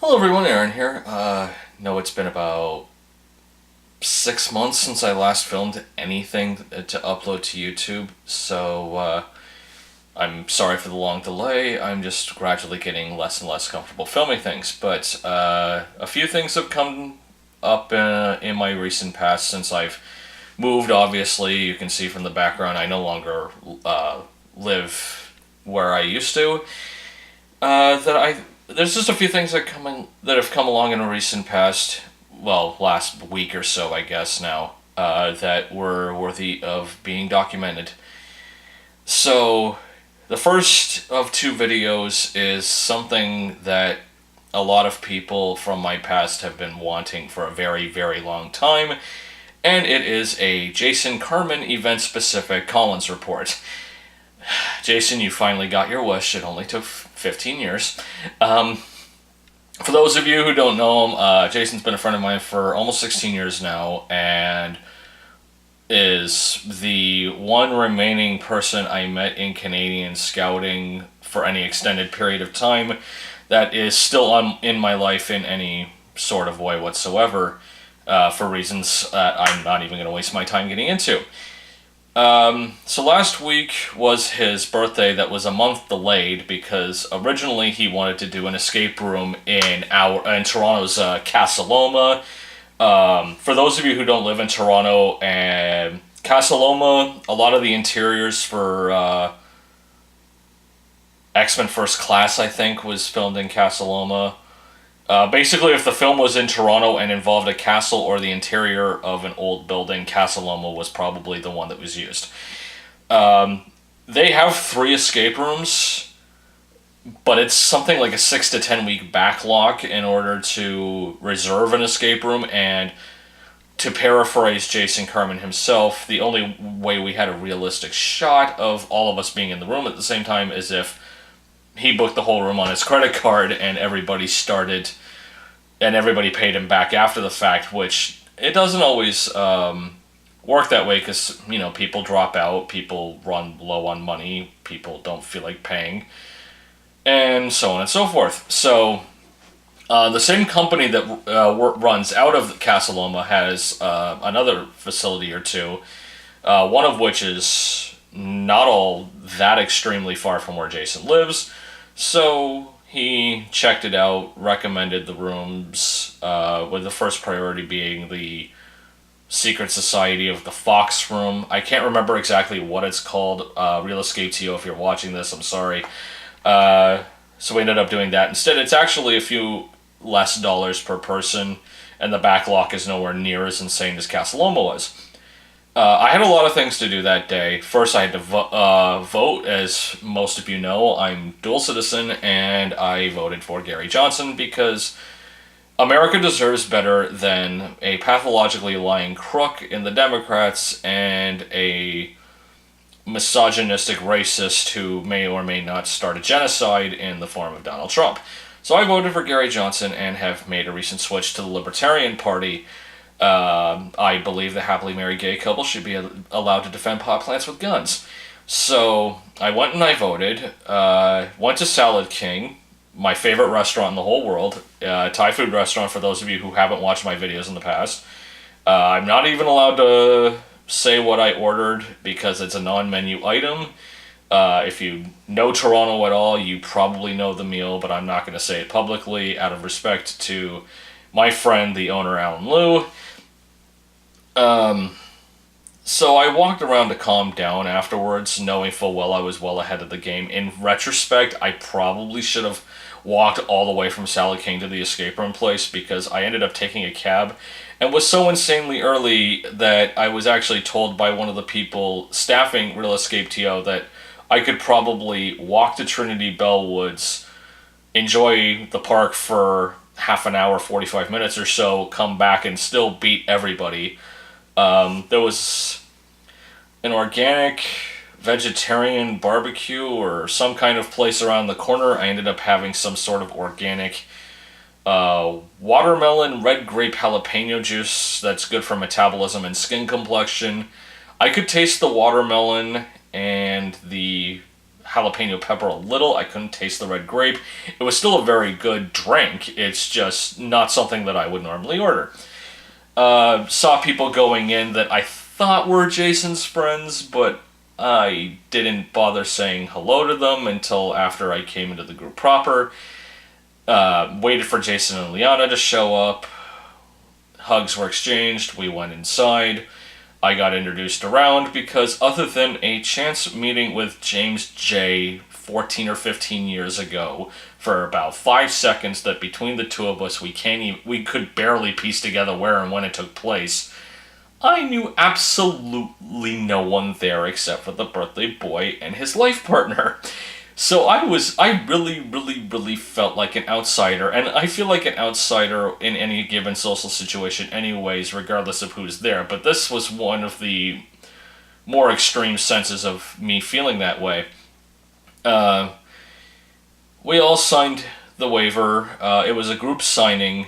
Hello everyone, Aaron here. No, it's been about 6 months since I last filmed anything to upload to YouTube, so I'm sorry for the long delay. I'm just gradually getting less and less comfortable filming things, but a few things have come up in my recent past since I've moved. Obviously, you can see from the background I no longer live where I used to. There's just a few things that have come along in a recent past, well, last week or so, I guess now, that were worthy of being documented. So, the first of two videos is something that a lot of people from my past have been wanting for a very, very long time, and it is a Jason Carman event-specific Collins report. Jason, you finally got your wish. It only took 15 years. For those of you who don't know him, Jason's been a friend of mine for almost 16 years now, and is the one remaining person I met in Canadian scouting for any extended period of time that is still in my life in any sort of way whatsoever, for reasons that I'm not even going to waste my time getting into. So last week was his birthday that was a month delayed because originally he wanted to do an escape room in Toronto's Casa Loma. For those of you who don't live in Toronto, and Casa Loma, a lot of the interiors for X-Men First Class, I think, was filmed in Casa Loma. Basically, if the film was in Toronto and involved a castle or the interior of an old building, Casa Loma was probably the one that was used. They have 3 escape rooms, but it's something like a 6 to 10 week backlog in order to reserve an escape room, and to paraphrase Jason Carman himself, the only way we had a realistic shot of all of us being in the room at the same time is if he booked the whole room on his credit card and everybody paid him back after the fact, which it doesn't always work that way because, people drop out, people run low on money, people don't feel like paying, and so on and so forth. So the same company that runs out of Casa Loma has another facility or two, one of which is not all that extremely far from where Jason lives. So he checked it out, recommended the rooms, with the first priority being the Secret Society of the Fox room. I can't remember exactly what it's called. Real Escape TO, if you're watching this, I'm sorry. So we ended up doing that. Instead, it's actually a few less dollars per person, and the backlog is nowhere near as insane as Casa Loma was. I had a lot of things to do that day. First, I had to vote. As most of you know, I'm dual citizen, and I voted for Gary Johnson because America deserves better than a pathologically lying crook in the Democrats and a misogynistic racist who may or may not start a genocide in the form of Donald Trump. So I voted for Gary Johnson and have made a recent switch to the Libertarian Party. I believe the happily married gay couple should be allowed to defend pot plants with guns. So I went and I voted. Went to Salad King, my favorite restaurant in the whole world, Thai food restaurant for those of you who haven't watched my videos in the past. I'm not even allowed to say what I ordered because it's a non-menu item. If you know Toronto at all, you probably know the meal, but I'm not going to say it publicly out of respect to my friend, the owner, Alan Liu. So I walked around to calm down afterwards, knowing full well I was well ahead of the game. In retrospect, I probably should have walked all the way from Salad King to the escape room place because I ended up taking a cab and was so insanely early that I was actually told by one of the people staffing Real Escape TO that I could probably walk to Trinity Bellwoods, enjoy the park for half an hour, 45 minutes or so, come back and still beat everybody. There was an organic vegetarian barbecue or some kind of place around the corner. I ended up having some sort of organic watermelon red grape jalapeno juice that's good for metabolism and skin complexion. I could taste the watermelon and the jalapeno pepper a little. I couldn't taste the red grape. It was still a very good drink. It's just not something that I would normally order. Saw people going in that I thought were Jason's friends, but I didn't bother saying hello to them until after I came into the group proper. Waited for Jason and Liana to show up. Hugs were exchanged. We went inside. I got introduced around because other than a chance meeting with James J 14 or 15 years ago for about 5 seconds that between the two of us we could barely piece together where and when it took place, I knew absolutely no one there except for the birthday boy and his life partner. So I really, really, really felt like an outsider, and I feel like an outsider in any given social situation anyways, regardless of who's there, but this was one of the more extreme senses of me feeling that way. We all signed the waiver. It was a group signing,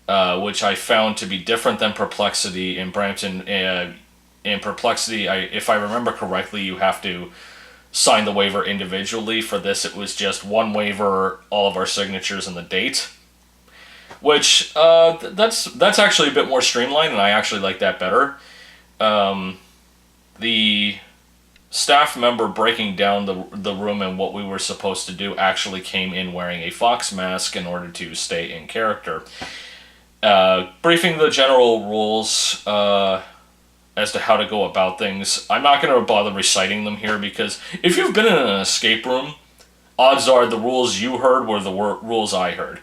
which I found to be different than Perplexity in Brampton. In Perplexity, if I remember correctly, you have to sign the waiver individually. For this, it was just one waiver, all of our signatures, and the date. Which, that's actually a bit more streamlined, and I actually like that better. The staff member breaking down the room and what we were supposed to do actually came in wearing a fox mask in order to stay in character. Briefing the general rules as to how to go about things. I'm not going to bother reciting them here because if you've been in an escape room, odds are the rules you heard were the rules I heard.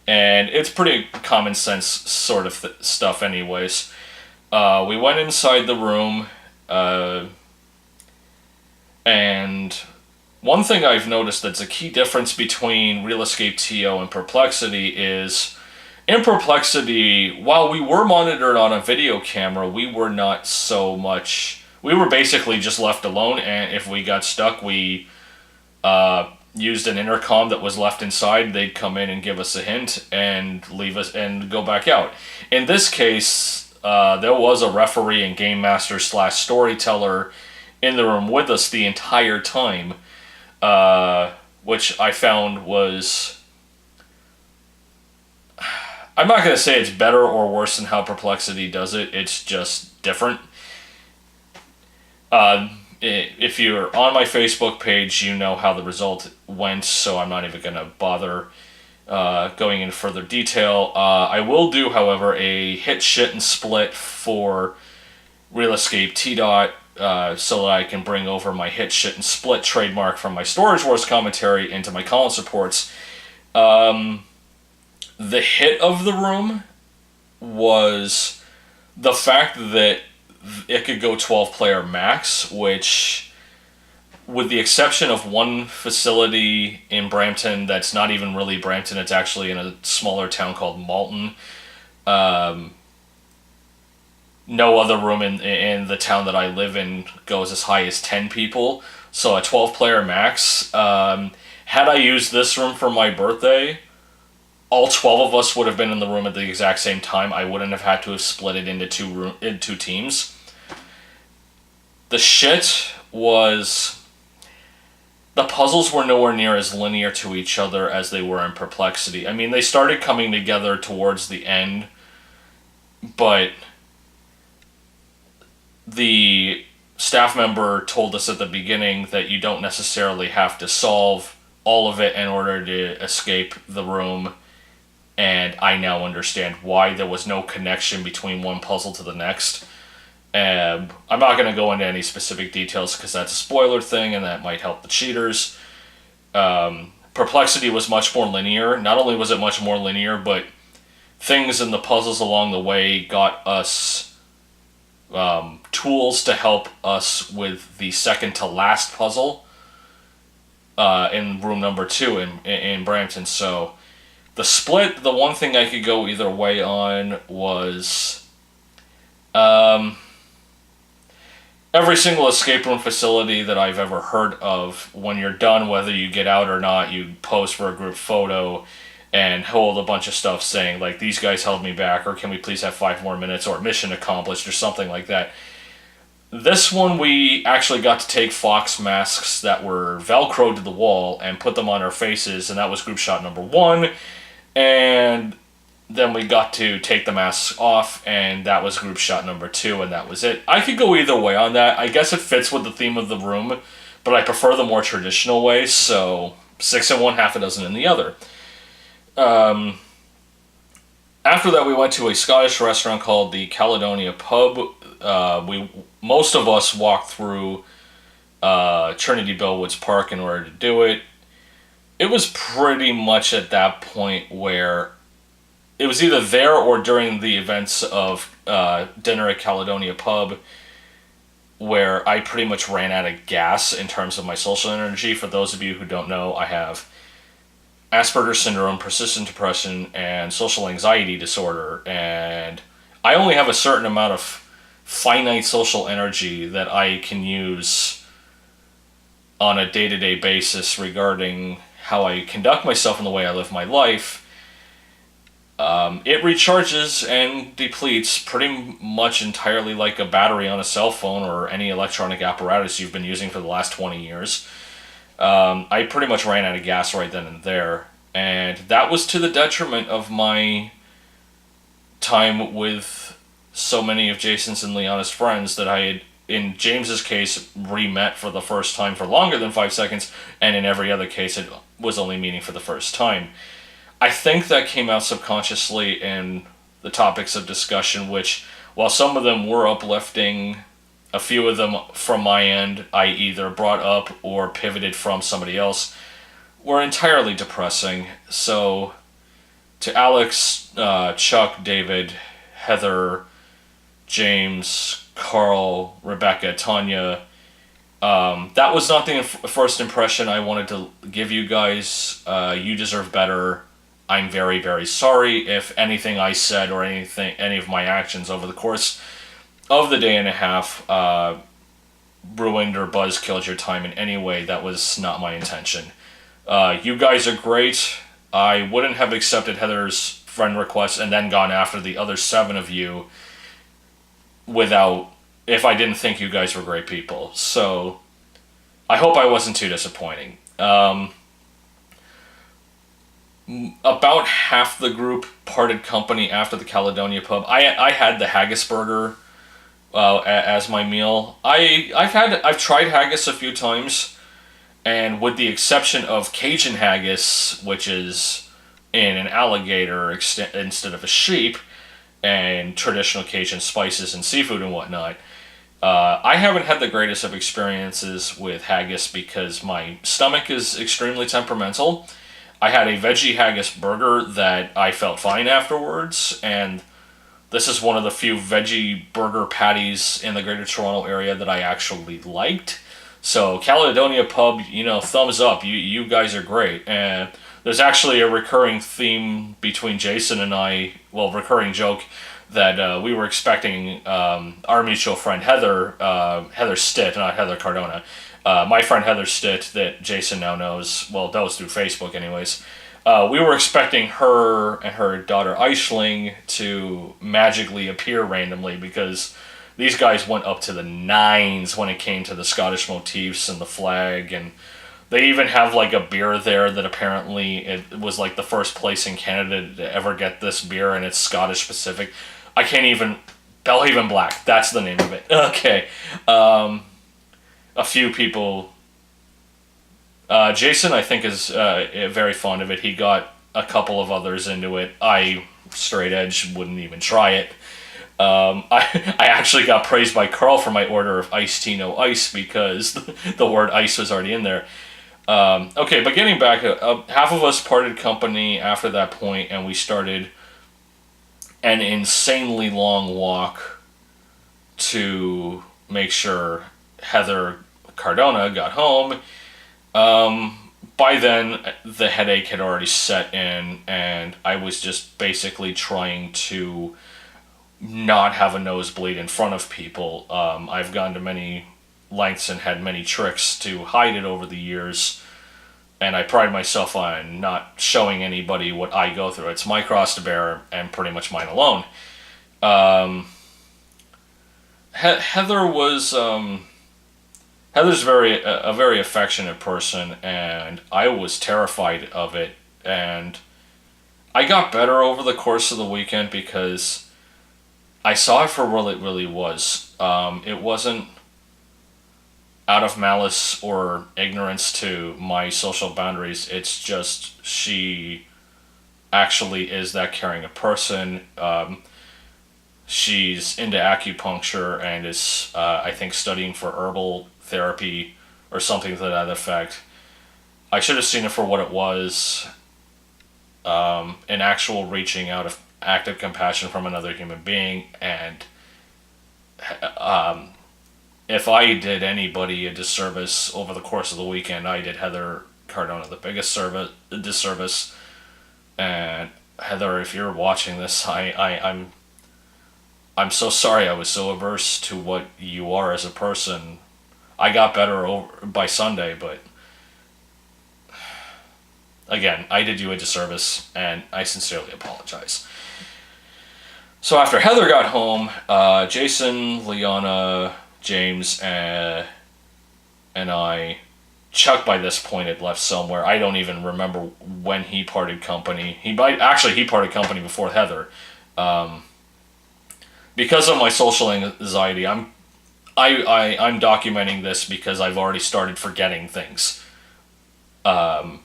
And it's pretty common sense sort of stuff anyways. We went inside the room, and one thing I've noticed that's a key difference between Real Escape TO and Perplexity is, in Perplexity, while we were monitored on a video camera, we were not so much... We were basically just left alone, and if we got stuck, we used an intercom that was left inside. They'd come in and give us a hint and leave us and go back out. In this case, there was a referee and game master / storyteller in the room with us the entire time, which I found was... I'm not going to say it's better or worse than how Perplexity does it. It's just different. If you're on my Facebook page, you know how the result went, so I'm not even going to bother going into further detail. I will do, however, a hit, shit, and split for Real Escape T-Dot so that I can bring over my hit, shit, and split trademark from my Storage Wars commentary into my Collins reports. The hit of the room was the fact that it could go 12-player max, which, with the exception of one facility in Brampton that's not even really Brampton, it's actually in a smaller town called Malton, no other room in the town that I live in goes as high as 10 people, so a 12-player max. Had I used this room for my birthday, all 12 of us would have been in the room at the exact same time. I wouldn't have had to have split it into two teams. The shit was... The puzzles were nowhere near as linear to each other as they were in Perplexity. I mean, they started coming together towards the end, but the staff member told us at the beginning that you don't necessarily have to solve all of it in order to escape the room. And I now understand why there was no connection between one puzzle to the next. I'm not going to go into any specific details because that's a spoiler thing and that might help the cheaters. Perplexity was much more linear. Not only was it much more linear, but things in the puzzles along the way got us tools to help us with the second to last puzzle in room number 2 in Brampton. So... The split, the one thing I could go either way on was every single escape room facility that I've ever heard of, when you're done, whether you get out or not, you pose for a group photo and hold a bunch of stuff saying, like, these guys held me back, or can we please have 5 more minutes, or mission accomplished, or something like that. This one we actually got to take Fox masks that were Velcroed to the wall and put them on our faces, and that was group shot number one. And then we got to take the masks off, and that was group shot number two, and that was it. I could go either way on that. I guess it fits with the theme of the room, but I prefer the more traditional way, so six in one, half a dozen in the other. Um, After that, we went to a Scottish restaurant called the Caledonia Pub. We Most of us walked through Trinity Bellwoods Park in order to do it. It was pretty much at that point where it was either there or during the events of dinner at Caledonia Pub where I pretty much ran out of gas in terms of my social energy. For those of you who don't know, I have Asperger's syndrome, persistent depression, and social anxiety disorder, and I only have a certain amount of finite social energy that I can use on a day-to-day basis regarding how I conduct myself and the way I live my life. It recharges and depletes pretty much entirely like a battery on a cell phone or any electronic apparatus you've been using for the last 20 years. I pretty much ran out of gas right then and there, and that was to the detriment of my time with so many of Jason's and Liana's friends that I had, in James's case, re-met for the first time for longer than 5 seconds, and in every other case it was only meeting for the first time. I think that came out subconsciously in the topics of discussion, which, while some of them were uplifting, a few of them from my end I either brought up or pivoted from somebody else, were entirely depressing. So, to Alex, Chuck, David, Heather, James, Carl, Rebecca, Tanya, that was not the first impression I wanted to give you guys. You deserve better. I'm very, very sorry if anything I said or any of my actions over the course of the day and a half ruined or buzzkilled your time in any way. That was not my intention. You guys are great. I wouldn't have accepted Heather's friend request and then gone after the other 7 of you if I didn't think you guys were great people. So I hope I wasn't too disappointing. About half the group parted company after the Caledonia Pub. I had the haggis burger as my meal. I've tried haggis a few times, and with the exception of Cajun haggis, which is in an alligator instead of a sheep, and traditional Cajun spices and seafood and whatnot, I haven't had the greatest of experiences with haggis because my stomach is extremely temperamental. I had a veggie haggis burger that I felt fine afterwards, and this is one of the few veggie burger patties in the Greater Toronto area that I actually liked. So Caledonia Pub, thumbs up. You guys are great. And there's actually a recurring theme between Jason and I, recurring joke, that we were expecting our mutual friend Heather Stitt, not Heather Cardona, my friend Heather Stitt, that Jason now knows, knows through Facebook anyways. We were expecting her and her daughter Aisling to magically appear randomly because these guys went up to the nines when it came to the Scottish motifs and the flag, and they even have like a beer there that apparently it was like the first place in Canada to ever get this beer, and it's Scottish specific. I can't even... Belhaven Black, that's the name of it. Okay. A few people... Jason, I think, is very fond of it. He got a couple of others into it. I, straight edge, wouldn't even try it. I actually got praised by Carl for my order of iced tea, no ice, because the word ice was already in there. Okay, but getting back, half of us parted company after that point, and we started an insanely long walk to make sure Heather Cardona got home. By then, the headache had already set in, and I was just basically trying to not have a nosebleed in front of people. I've gone to many lengths and had many tricks to hide it over the years, and I pride myself on not showing anybody what I go through. It's my cross to bear, and pretty much mine alone. Heather was Heather's a very affectionate person, and I was terrified of it. And I got better over the course of the weekend because I saw it for what it really was. It wasn't out of malice or ignorance to my social boundaries. It's just she actually is that caring a person. She's into acupuncture and is, I think, studying for herbal therapy or something to that effect. I should have seen it for what it was, an actual reaching out of active compassion from another human being. And if I did anybody a disservice over the course of the weekend, I did Heather Cardona the biggest disservice. And Heather, if you're watching this, I'm so sorry I was so averse to what you are as a person. I got better by Sunday, but again, I did you a disservice, and I sincerely apologize. So after Heather got home, Jason, Liana, James, and I, Chuck by this point had left somewhere. I don't even remember when he parted company. He parted company before Heather. Because of my social anxiety, I'm documenting this because I've already started forgetting things.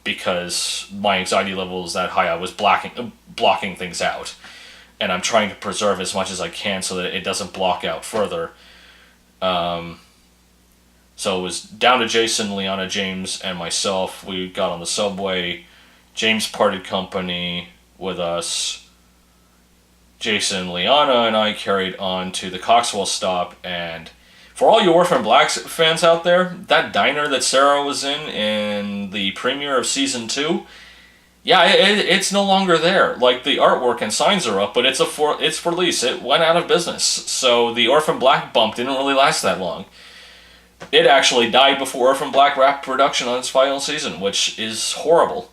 Because my anxiety level is that high, I was blocking things out, and I'm trying to preserve as much as I can so that it doesn't block out further. So it was down to Jason, Liana, James, and myself. We got on the subway. James parted company with us. Jason, Liana, and I carried on to the Coxwell stop. And for all you Orphan Black fans out there, that diner that Sarah was in the premiere of season 2, yeah, it's no longer there. Like, the artwork and signs are up, but it's for lease. It went out of business. So the Orphan Black bump didn't really last that long. It actually died before Orphan Black wrapped production on its final season, which is horrible.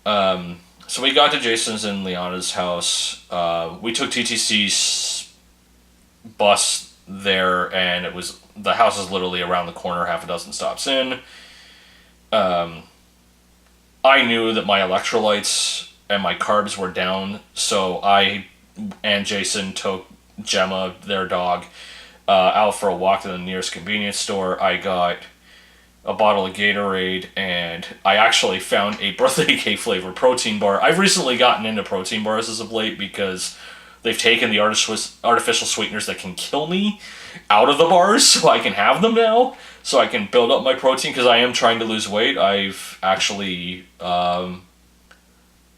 So we got to Jason's and Liana's house. We took TTC's bus there, and the house is literally around the corner, half a dozen stops in. I knew that my electrolytes and my carbs were down, so I and Jason took Gemma, their dog, out for a walk to the nearest convenience store. I got a bottle of Gatorade, and I actually found a birthday cake flavored protein bar. I've recently gotten into protein bars as of late because they've taken the artificial sweeteners that can kill me out of the bars, so I can have them now, so I can build up my protein, because I am trying to lose weight. I've actually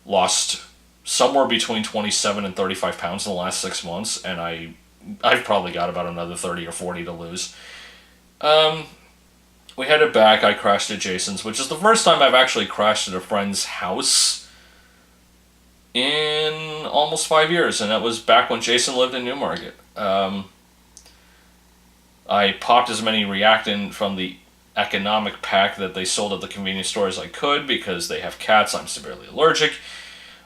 lost somewhere between 27 and 35 pounds in the last 6 months, and I've probably got about another 30 or 40 to lose. We headed back. I crashed at Jason's, which is the first time I've actually crashed at a friend's house in almost 5 years, and that was back when Jason lived in Newmarket. I popped as many Reactant from the economic pack that they sold at the convenience store as I could, because they have cats. I'm severely allergic.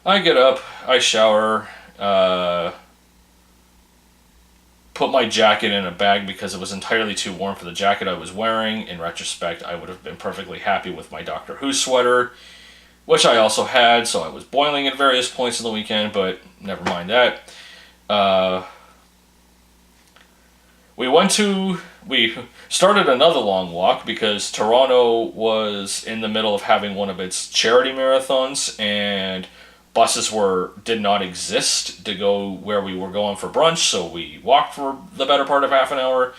I get up, I shower, put my jacket in a bag because it was entirely too warm for the jacket I was wearing. In retrospect, I would have been perfectly happy with my Doctor Who sweater, which I also had, so I was boiling at various points in the weekend, but never mind that. We started another long walk because Toronto was in the middle of having one of its charity marathons, and buses did not exist to go where we were going for brunch, so we walked for the better part of half an hour.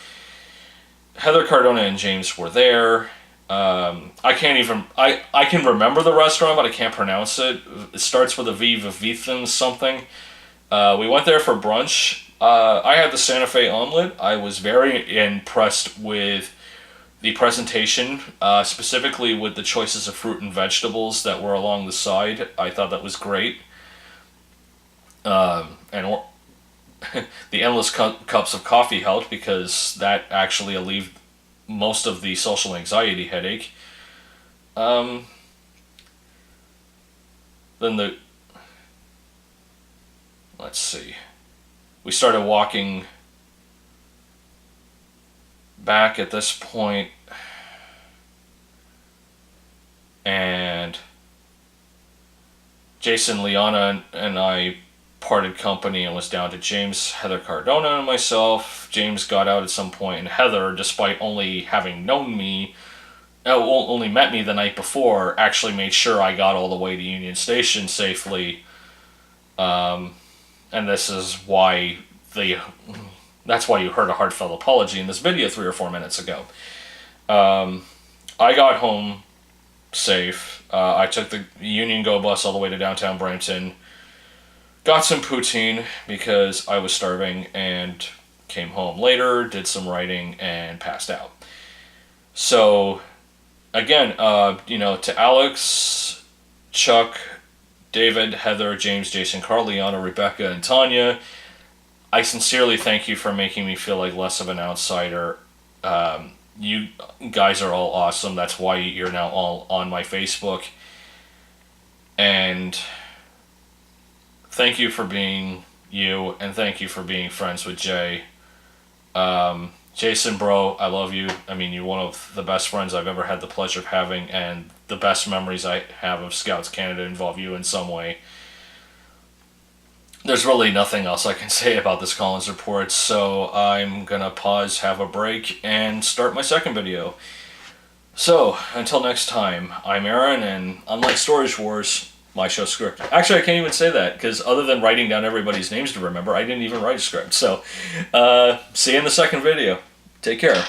Heather Cardona and James were there. I can remember the restaurant, but I can't pronounce it. It starts with a V, Vivithan something. We went there for brunch. I had the Santa Fe omelet. I was very impressed with the presentation, specifically with the choices of fruit and vegetables that were along the side. I thought that was great. And the endless cups of coffee helped, because that actually alleviated most of the social anxiety headache. Then let's see. We started walking back at this point, and Jason, Liana, and I parted company and was down to James, Heather Cardona, and myself. James got out at some point, and Heather, despite only having known me, only met me the night before, actually made sure I got all the way to Union Station safely. And this is why that's why you heard a heartfelt apology in this video 3 or 4 minutes ago. I got home safe. I took the Union Go bus all the way to downtown Brampton. Got some poutine because I was starving, and came home later, did some writing, and passed out. So, again, to Alex, Chuck, David, Heather, James, Jason, Carl, Liana, Rebecca, and Tanya, I sincerely thank you for making me feel like less of an outsider. You guys are all awesome. That's why you're now all on my Facebook. And thank you for being you, and thank you for being friends with Jay. Jason, bro, I love you. I mean, you're one of the best friends I've ever had the pleasure of having, and the best memories I have of Scouts Canada involve you in some way. There's really nothing else I can say about this Collins report, so I'm gonna pause, have a break, and start my second video. So, until next time, I'm Aaron, and unlike Storage Wars, my show script. Actually, I can't even say that, because other than writing down everybody's names to remember, I didn't even write a script. So, see you in the second video. Take care.